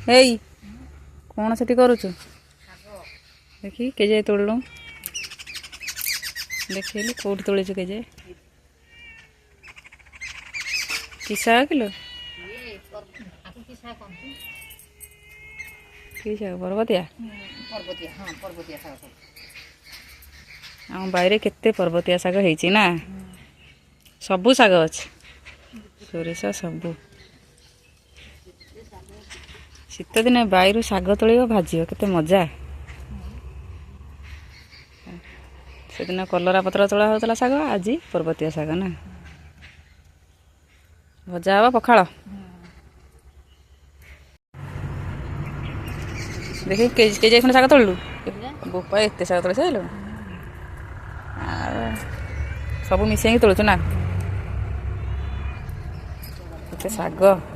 हेई कौन से करुचु देखी केजे तोड़लु देखिए कौट तोड़ीचु केजे कि शाग किलो कि शाग पर्वतिया आम बाइरे केते पर्वतिया शाग होईची ना सबू शाग अच्छे सोरिष सबू शीत दिन बाईरु शाग तोड़ भाजी केते मजा से दिन कलरा पत्र तोड़ा होता शाग आज पर्वतिया शाग ना भजा हवा पखाड़ देखी केजे खंड शाग तोड़लु बोपा एत शाग तोड़ साइल सब मिसेक तोड़ुचु ना केते शाग